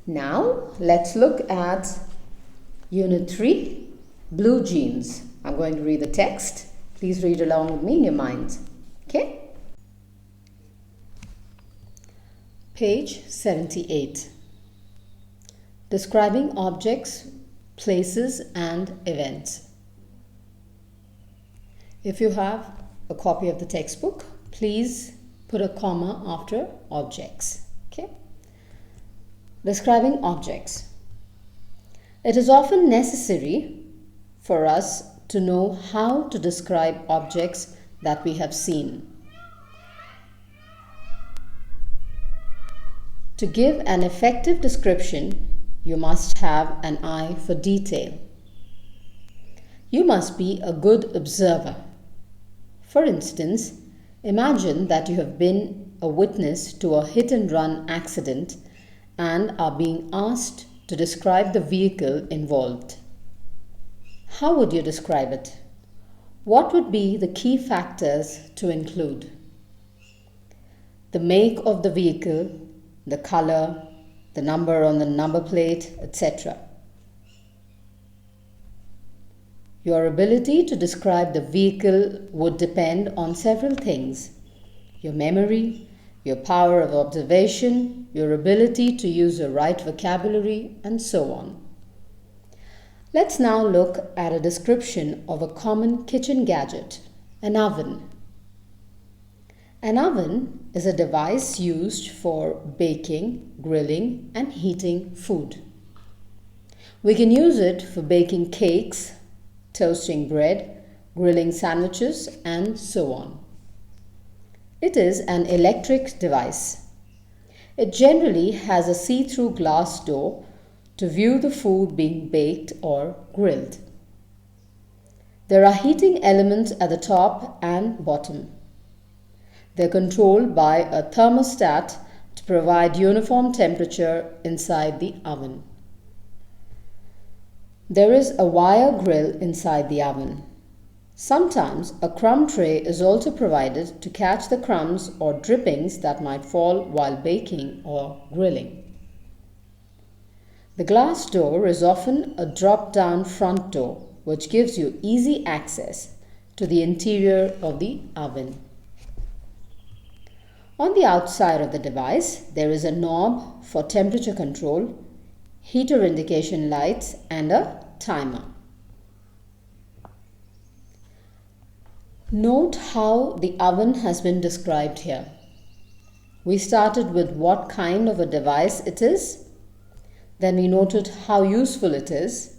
Now let's look at Unit 3, Blue Jeans. I'm going to read the text. Please read along with me in your mind. Okay? Page 78. Describing objects, places and events. If you have a copy of the textbook, please put a comma after objects. Okay? Describing objects. It is often necessary for us to know how to describe objects that we have seen. To give an effective description, you must have an eye for detail. You must be a good observer. For instance, imagine that you have been a witness to a hit-and-run accident and are being asked to describe the vehicle involved. How would you describe it? What would be the key factors to include? The make of the vehicle, the color, the number on the number plate, etc. Your ability to describe the vehicle would depend on several things: your memory, your power of observation, your ability to use the right vocabulary, and so on. Let's now look at a description of a common kitchen gadget, an oven. An oven is a device used for baking, grilling, and heating food. We can use it for baking cakes, toasting bread, grilling sandwiches, and so on. It is an electric device. It generally has a see-through glass door to view the food being baked or grilled. There are heating elements at the top and bottom. They're controlled by a thermostat to provide uniform temperature inside the oven. There is a wire grill inside the oven. Sometimes a crumb tray is also provided to catch the crumbs or drippings that might fall while baking or grilling. The glass door is often a drop-down front door, which gives you easy access to the interior of the oven. On the outside of the device, there is a knob for temperature control, heater indication lights, and a timer. Note how the oven has been described here. We started with what kind of a device it is. Then we noted how useful it is.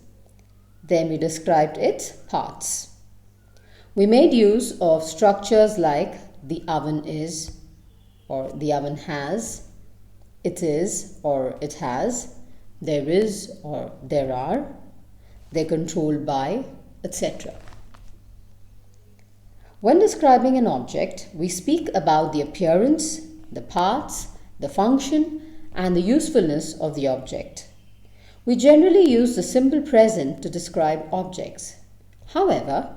Then we described its parts. We made use of structures like the oven is, or the oven has, it is or it has, there is or there are, they're controlled by, etc. When describing an object, we speak about the appearance, the parts, the function, and the usefulness of the object. We generally use the simple present to describe objects. However,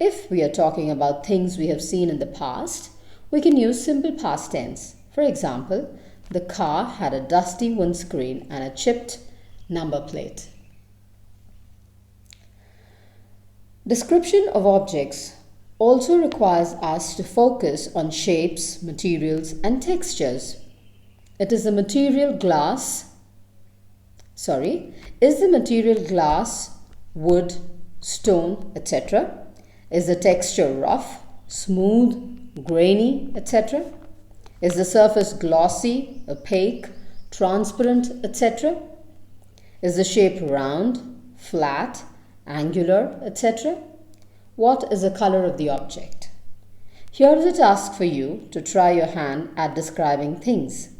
if we are talking about things we have seen in the past, we can use simple past tense. For example, the car had a dusty windscreen and a chipped number plate. Description of objects also requires us to focus on shapes, materials, and textures. Is the material glass, wood, stone, etc.? Is the texture rough, smooth, grainy, etc.? Is the surface glossy, opaque, transparent, etc.? Is the shape round, flat, angular, etc.? What is the color of the object? Here is a task for you to try your hand at describing things.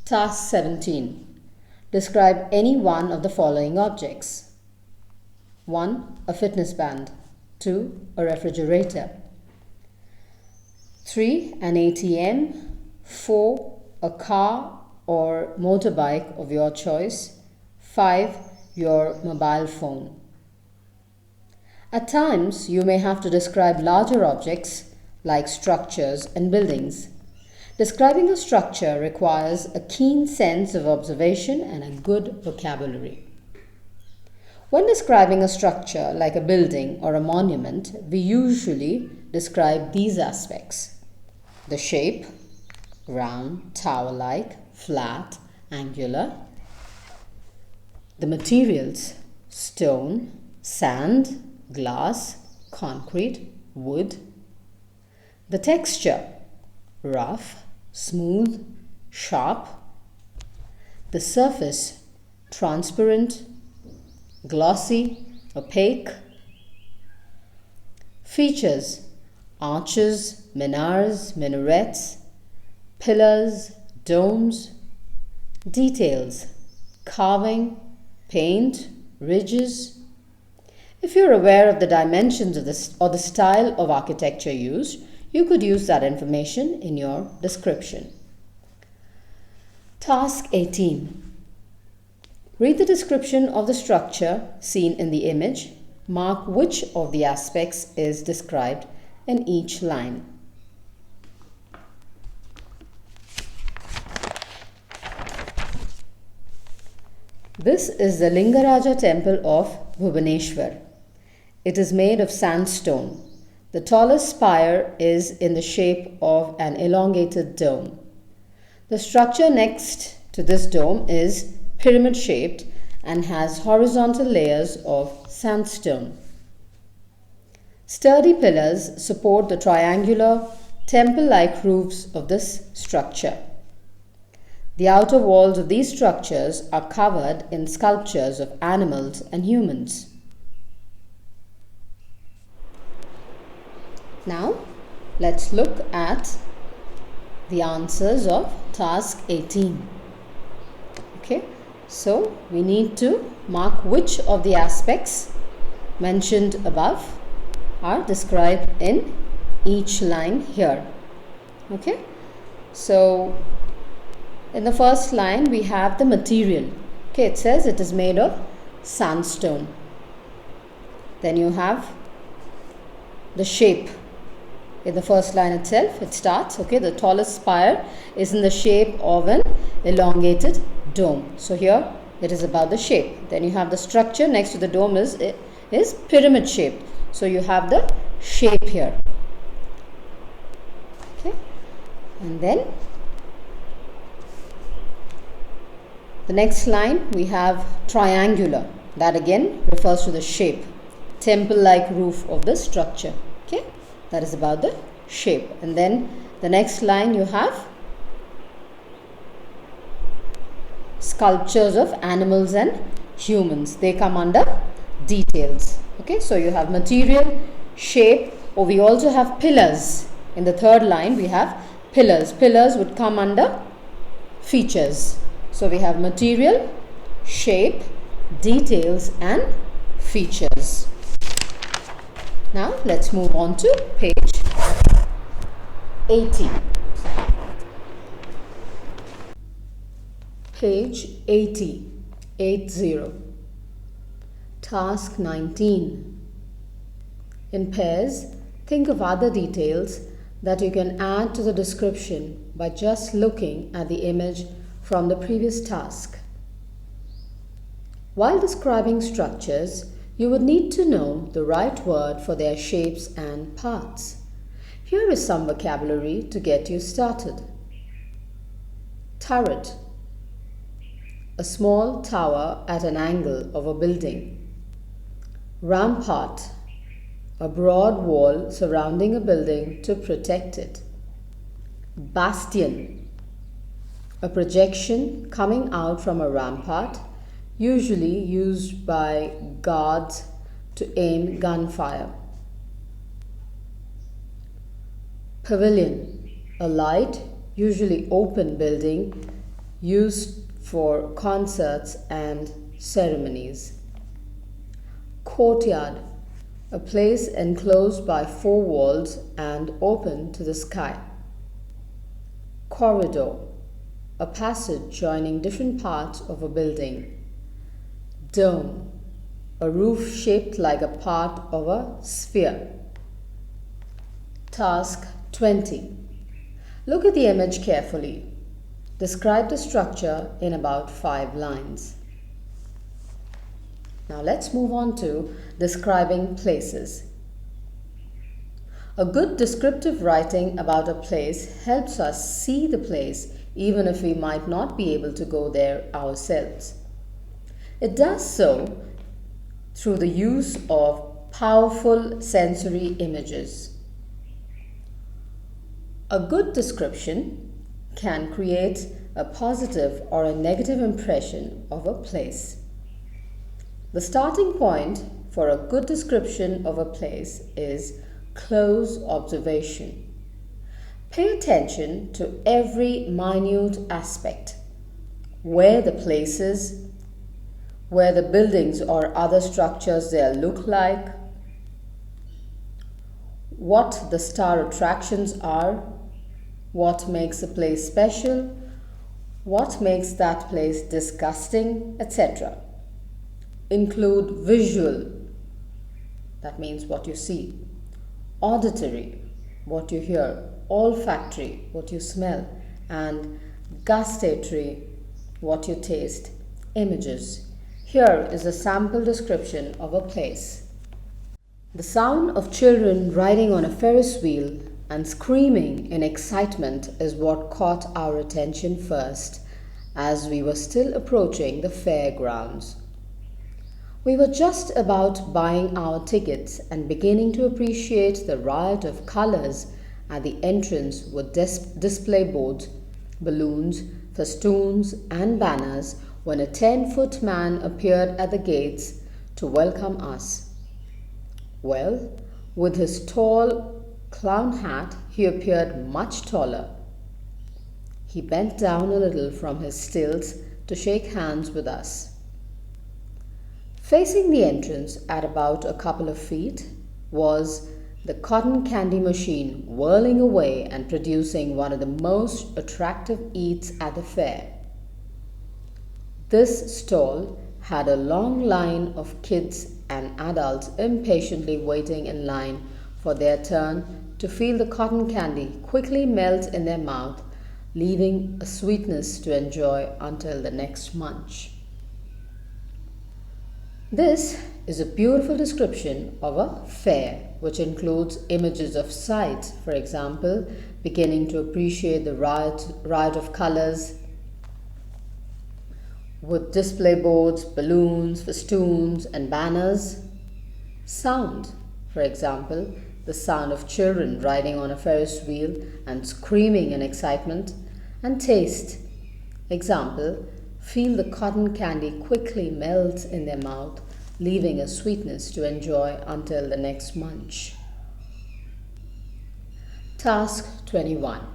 Task 17. Describe any one of the following objects. 1. A fitness band. 2. A refrigerator. 3. An ATM. 4. A car or motorbike of your choice. 5. Your mobile phone. At times, you may have to describe larger objects like structures and buildings. Describing a structure requires a keen sense of observation and a good vocabulary. When describing a structure like a building or a monument, we usually describe these aspects: the shape, round, tower-like, flat, angular; the materials, stone, sand, glass, concrete, wood; the texture, rough, smooth, sharp; the surface, transparent, glossy, opaque; features, arches, minars, minarets, pillars, domes; details, carving, paint, ridges. If you're aware of the dimensions of this or the style of architecture used, you could use that information in your description. Task 18. Read the description of the structure seen in the image. Mark which of the aspects is described in each line. This is the Lingaraja temple of Bhubaneswar. It is made of sandstone. The tallest spire is in the shape of an elongated dome. The structure next to this dome is pyramid shaped and has horizontal layers of sandstone. Sturdy pillars support the triangular temple-like roofs of this structure. The outer walls of these structures are covered in sculptures of animals and humans. Now, let's look at the answers of task 18. Okay, so we need to mark which of the aspects mentioned above are described in each line here. Okay, so in the first line we have the material. Okay, it says it is made of sandstone. Then you have the shape. In the first line itself, it starts, okay, the tallest spire is in the shape of an elongated dome. So here it is about the shape. Then you have the structure next to the dome is pyramid shaped. So you have the shape here. Okay, and then the next line we have triangular. That again refers to the shape, temple-like roof of the structure. Okay, that is about the shape. And then the next line you have sculptures of animals and humans. They come under details. Okay, so you have material, shape, or we also have pillars. In the third line we have pillars. Pillars would come under features. So we have material, shape, details and features. Now let's move on to page 80. Page 80, 80. Task 19. In pairs, think of other details that you can add to the description by just looking at the image from the previous task. While describing structures, you would need to know the right word for their shapes and parts. Here is some vocabulary to get you started. Turret, a small tower at an angle of a building. Rampart, a broad wall surrounding a building to protect it. Bastion, a projection coming out from a rampart, usually used by guards to aim gunfire. Pavilion, a light, usually open building used for concerts and ceremonies. Courtyard, a place enclosed by four walls and open to the sky. Corridor, a passage joining different parts of a building. Dome, a roof shaped like a part of a sphere. Task 20. Look at the image carefully. Describe the structure in about 5 lines. Now let's move on to describing places. A good descriptive writing about a place helps us see the place even if we might not be able to go there ourselves. It does so through the use of powerful sensory images. A good description can create a positive or a negative impression of a place. The starting point for a good description of a place is close observation. Pay attention to every minute aspect, where the place is, where the buildings or other structures there look like, what the star attractions are, what makes a place special, what makes that place disgusting, etc. Include visual, that means what you see, auditory, what you hear, olfactory, what you smell, and gustatory, what you taste, images. Here is a sample description of a place. The sound of children riding on a Ferris wheel and screaming in excitement is what caught our attention first as we were still approaching the fairgrounds. We were just about buying our tickets and beginning to appreciate the riot of colors at the entrance with display boards, balloons, festoons, and banners when a 10-foot man appeared at the gates to welcome us. Well, with his tall clown hat, he appeared much taller. He bent down a little from his stilts to shake hands with us. Facing the entrance at about a couple of feet was the cotton candy machine whirling away and producing one of the most attractive eats at the fair. This stall had a long line of kids and adults impatiently waiting in line for their turn to feel the cotton candy quickly melt in their mouth, leaving a sweetness to enjoy until the next munch. This is a beautiful description of a fair, which includes images of sights, for example, beginning to appreciate the riot of colors with display boards, balloons, festoons, and banners. Sound, for example, the sound of children riding on a Ferris wheel and screaming in excitement. And taste, example, feel the cotton candy quickly melt in their mouth, leaving a sweetness to enjoy until the next munch. Task 21.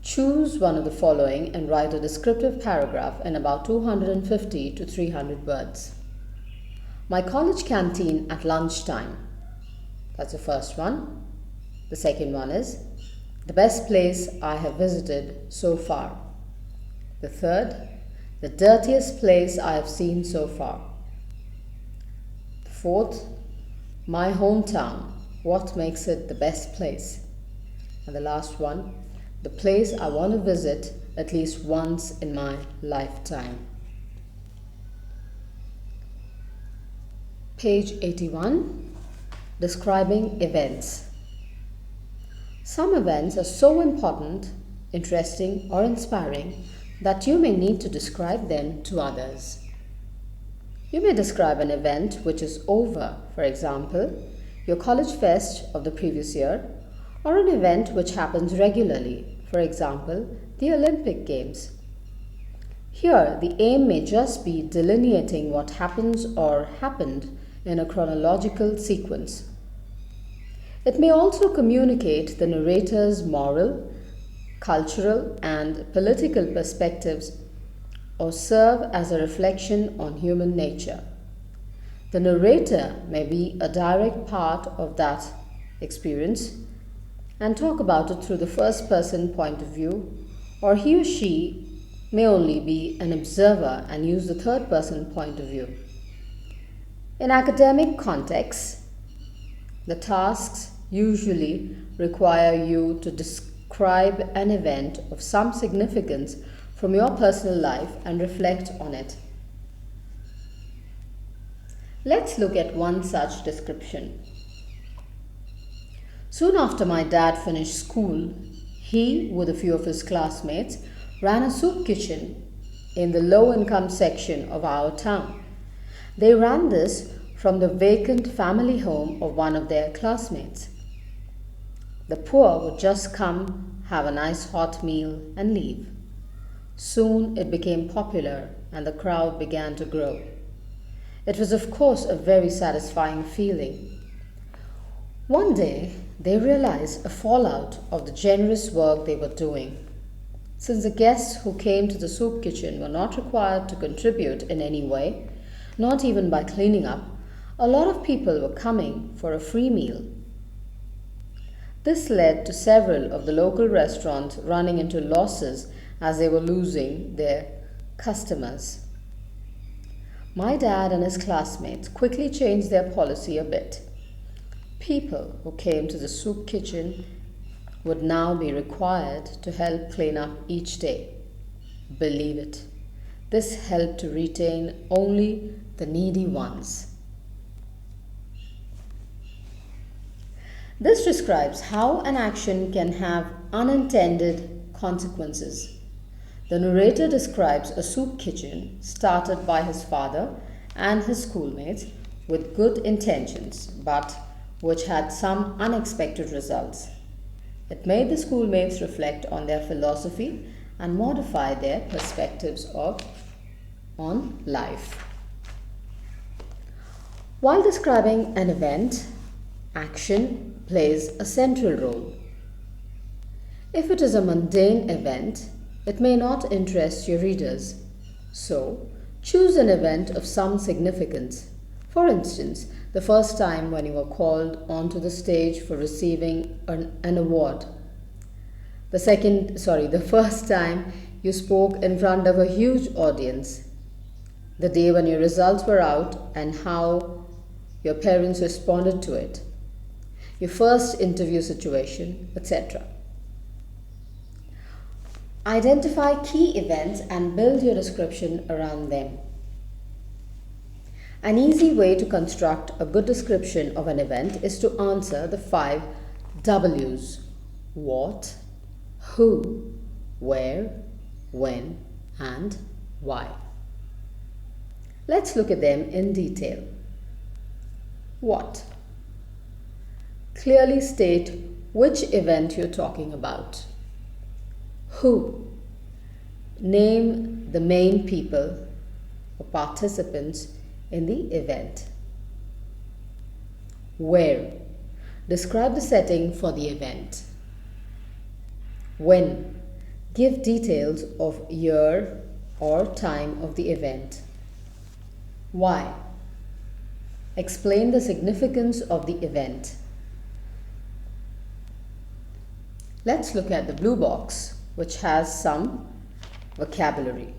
Choose one of the following and write a descriptive paragraph in about 250 to 300 words. My college canteen at lunchtime. That's the first one. The second one is the best place I have visited so far. The third, the dirtiest place I have seen so far. The fourth, my hometown. What makes it the best place? And the last one, the place I want to visit at least once in my lifetime. Page 81. Describing events. Some events are so important, interesting, or inspiring that you may need to describe them to others. You may describe an event which is over, for example, your college fest of the previous year, or an event which happens regularly, for example, the Olympic Games. Here, the aim may just be delineating what happens or happened in a chronological sequence. It may also communicate the narrator's moral, cultural, and political perspectives or serve as a reflection on human nature. The narrator may be a direct part of that experience and talk about it through the first person point of view, or he or she may only be an observer and use the third person point of view. In academic contexts, the tasks usually require you to Describe an event of some significance from your personal life and reflect on it. Let's look at one such description. Soon after my dad finished school, he, with a few of his classmates, ran a soup kitchen in the low-income section of our town. They ran this from the vacant family home of one of their classmates. The poor would just come, have a nice hot meal, and leave. Soon it became popular and the crowd began to grow. It was, of course, a very satisfying feeling. One day, they realized a fallout of the generous work they were doing. Since the guests who came to the soup kitchen were not required to contribute in any way, not even by cleaning up, a lot of people were coming for a free meal. This led to several of the local restaurants running into losses as they were losing their customers. My dad and his classmates quickly changed their policy a bit. People who came to the soup kitchen would now be required to help clean up each day. Believe it, this helped to retain only the needy ones. This describes how an action can have unintended consequences. The narrator describes a soup kitchen started by his father and his schoolmates with good intentions, but which had some unexpected results. It made the schoolmates reflect on their philosophy and modify their perspectives on life. While describing an event, action plays a central role. If it is a mundane event, it may not interest your readers. So, choose an event of some significance. For instance, the first time when you were called onto the stage for receiving an award. The first time you spoke in front of a huge audience. The day when your results were out and how your parents responded to it. Your first interview situation, etc. Identify key events and build your description around them. An easy way to construct a good description of an event is to answer the 5 W's: what, who, where, when, and why. Let's look at them in detail. What? Clearly state which event you're talking about. Who? Name the main people or participants in the event. Where? Describe the setting for the event. When? Give details of year or time of the event. Why? Explain the significance of the event. Let's look at the blue box, which has some vocabulary.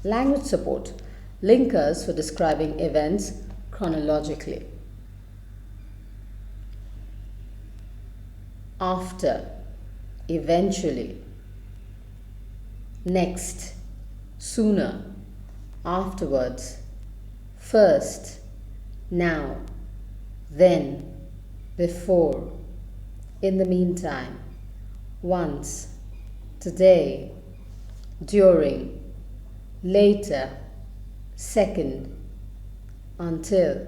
Language support. Linkers for describing events chronologically. After, eventually. Next, sooner, afterwards. First, now, then, before, in the meantime, once, today, during, later, second, until,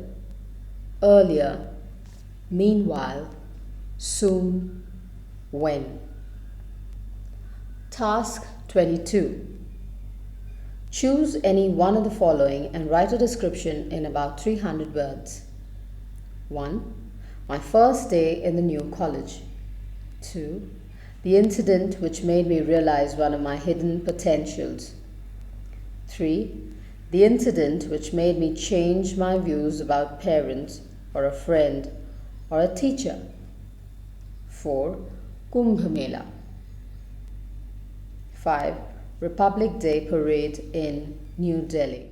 earlier, meanwhile, soon, when. Task 22. Choose any one of the following and write a description in about 300 words. 1. My first day in the new college. 2. The incident which made me realize one of my hidden potentials. 3. The incident which made me change my views about parents or a friend or a teacher. 4. Kumbh Mela. 5. Republic Day Parade in New Delhi.